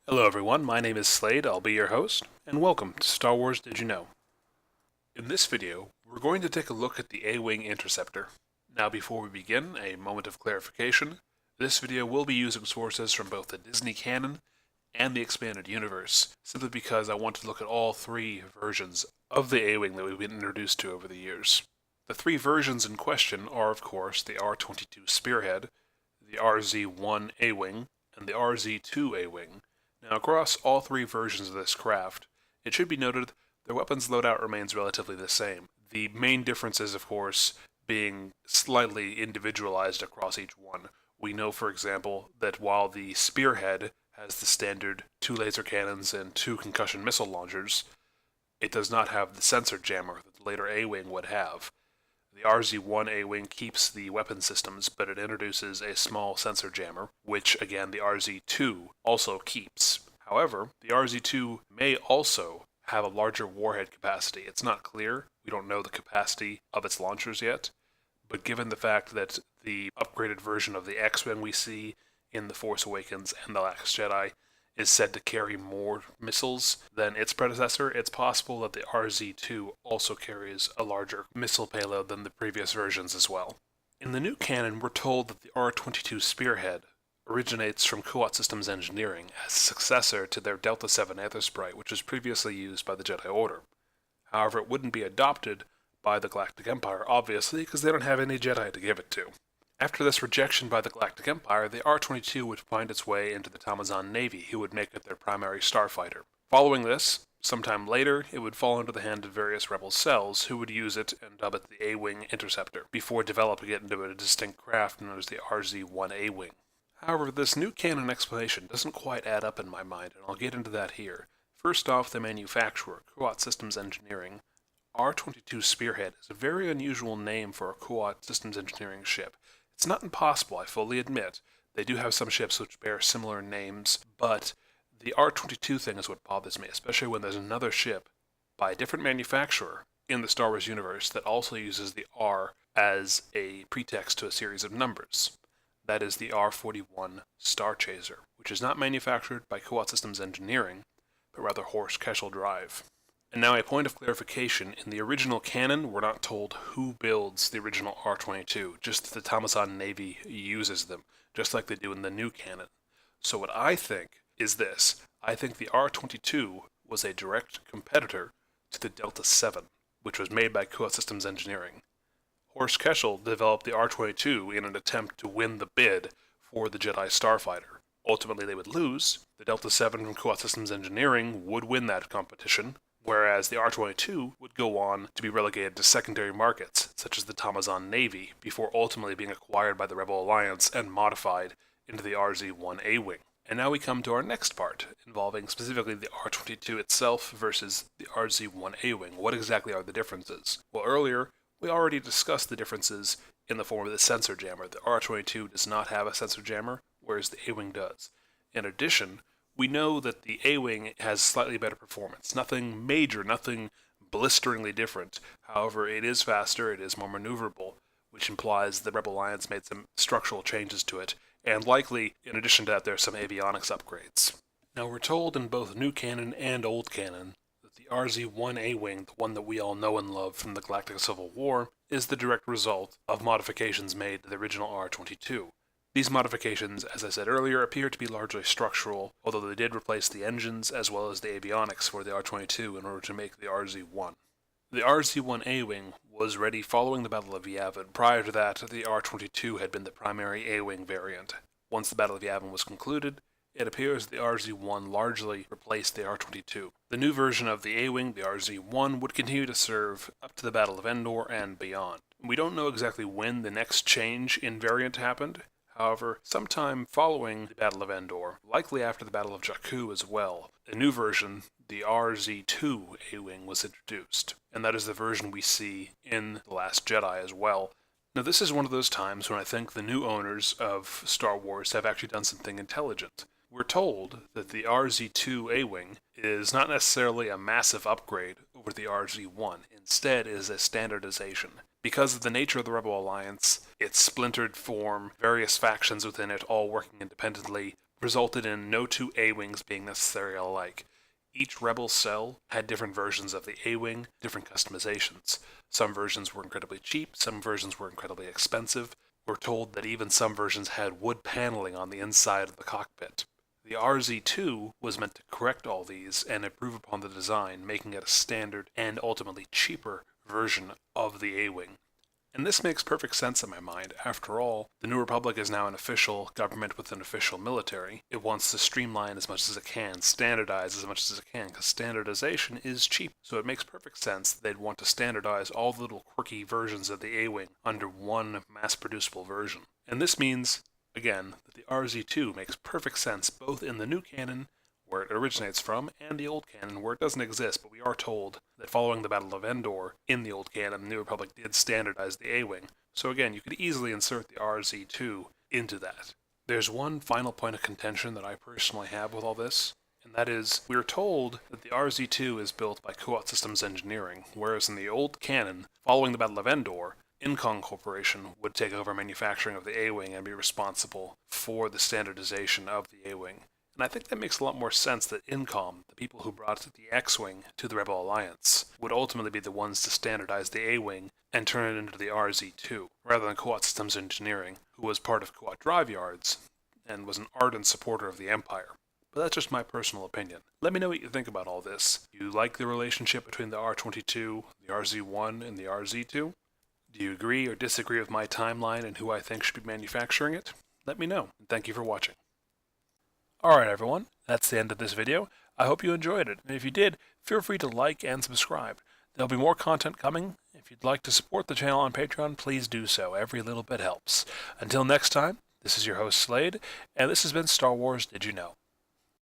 Hello everyone, my name is Slade, I'll be your host, and welcome to Star Wars Did You Know? In this video, we're going to take a look at the A-Wing Interceptor. Now before we begin, a moment of clarification. This video will be using sources from both the Disney canon and the expanded universe, simply because I want to look at all three versions of the A-Wing that we've been introduced to over the years. The three versions in question are, of course, the R-22 Spearhead, the RZ-1 A-Wing, and the RZ-2 A-Wing. Now, across all three versions of this craft, it should be noted their weapons loadout remains relatively the same. The main differences, of course, being slightly individualized across each one. We know, for example, that while the Spearhead has the standard 2 laser cannons and 2 concussion missile launchers, it does not have the sensor jammer that the later A-Wing would have. The RZ-1 A-Wing keeps the weapon systems, but it introduces a small sensor jammer, which again the RZ-2 also keeps. However, the RZ-2 may also have a larger warhead capacity. It's not clear. We don't know the capacity of its launchers yet, but given the fact that the upgraded version of the X-Wing we see in The Force Awakens and The Last Jedi is said to carry more missiles than its predecessor, it's possible that the RZ-2 also carries a larger missile payload than the previous versions as well. In the new canon, we're told that the R-22 Spearhead originates from Kuat Systems Engineering as a successor to their Delta 7 Aethersprite, which was previously used by the Jedi Order. However, it wouldn't be adopted by the Galactic Empire, obviously, because they don't have any Jedi to give it to. After this rejection by the Galactic Empire, the R-22 would find its way into the Tamazan Navy, who would make it their primary starfighter. Following this, sometime later, it would fall into the hand of various rebel cells, who would use it and dub it the A-Wing Interceptor, before developing it into a distinct craft known as the RZ-1 A-Wing. However, this new canon explanation doesn't quite add up in my mind, and I'll get into that here. First off, the manufacturer, Kuat Systems Engineering. R-22 Spearhead is a very unusual name for a Kuat Systems Engineering ship. It's not impossible, I fully admit. They do have some ships which bear similar names, but the R-22 thing is what bothers me, especially when there's another ship by a different manufacturer in the Star Wars universe that also uses the R as a pretext to a series of numbers. That is the R-41 Star Chaser, which is not manufactured by Kuat Systems Engineering, but rather Horst Kessel Drive. And now a point of clarification, in the original canon, we're not told who builds the original R-22, just that the Tamazan Navy uses them, just like they do in the new canon. So what I think is this. I think the R-22 was a direct competitor to the Delta 7, which was made by Kuat Systems Engineering. Horst Kessel developed the R-22 in an attempt to win the bid for the Jedi Starfighter. Ultimately they would lose. The Delta 7 from Kuat Systems Engineering would win that competition, whereas the R-22 would go on to be relegated to secondary markets, such as the Tamazan Navy, before ultimately being acquired by the Rebel Alliance and modified into the RZ-1 A-Wing. And now we come to our next part, involving specifically the R-22 itself versus the RZ-1 A-Wing. What exactly are the differences? Well, earlier, we already discussed the differences in the form of the sensor jammer. The R-22 does not have a sensor jammer, whereas the A-Wing does. In addition, we know that the A-Wing has slightly better performance. Nothing major, nothing blisteringly different. However, it is faster, it is more maneuverable, which implies the Rebel Alliance made some structural changes to it, and likely, in addition to that, there are some avionics upgrades. Now, we're told in both new canon and old canon that the RZ-1 A-Wing, the one that we all know and love from the Galactic Civil War, is the direct result of modifications made to the original R-22. These modifications, as I said earlier, appear to be largely structural, although they did replace the engines as well as the avionics for the R-22 in order to make the RZ-1. The RZ-1 A-Wing was ready following the Battle of Yavin. Prior to that, the R-22 had been the primary A-Wing variant. Once the Battle of Yavin was concluded, it appears the RZ-1 largely replaced the R-22. The new version of the A-Wing, the RZ-1, would continue to serve up to the Battle of Endor and beyond. We don't know exactly when the next change in variant happened. However, sometime following the Battle of Endor, likely after the Battle of Jakku as well, a new version, the RZ-2 A-Wing, was introduced, and that is the version we see in The Last Jedi as well. Now this is one of those times when I think the new owners of Star Wars have actually done something intelligent. We're told that the RZ-2 A-Wing is not necessarily a massive upgrade over the RZ-1, instead it is a standardization. Because of the nature of the Rebel Alliance, its splintered form, various factions within it all working independently, resulted in no two A-Wings being necessarily alike. Each Rebel cell had different versions of the A-Wing, different customizations. Some versions were incredibly cheap, some versions were incredibly expensive. We're told that even some versions had wood paneling on the inside of the cockpit. The RZ-2 was meant to correct all these and improve upon the design, making it a standard and ultimately cheaper version of the A-Wing. And this makes perfect sense in my mind. After all, the New Republic is now an official government with an official military. It wants to streamline as much as it can, standardize as much as it can, because standardization is cheap. So it makes perfect sense that they'd want to standardize all the little quirky versions of the A-Wing under one mass-producible version. And this means, again, that the RZ-2 makes perfect sense both in the new canon, where it originates from, and the old canon, where it doesn't exist, but we are told that following the Battle of Endor, in the old canon, the New Republic did standardize the A-Wing. So again, you could easily insert the RZ-2 into that. There's one final point of contention that I personally have with all this, and that is, we are told that the RZ-2 is built by Kuat Systems Engineering, whereas in the old canon, following the Battle of Endor, Incon Corporation would take over manufacturing of the A-Wing and be responsible for the standardization of the A-Wing. And I think that makes a lot more sense that Incom, the people who brought the X-Wing to the Rebel Alliance, would ultimately be the ones to standardize the A-Wing and turn it into the RZ-2, rather than Kuat Systems Engineering, who was part of Kuat Drive Yards and was an ardent supporter of the Empire. But that's just my personal opinion. Let me know what you think about all this. Do you like the relationship between the R-22, the RZ-1, and the RZ-2? Do you agree or disagree with my timeline and who I think should be manufacturing it? Let me know, and thank you for watching. Alright everyone, that's the end of this video. I hope you enjoyed it, and if you did, feel free to like and subscribe. There'll be more content coming. If you'd like to support the channel on Patreon, please do so. Every little bit helps. Until next time, this is your host Slade, and this has been Star Wars Did You Know?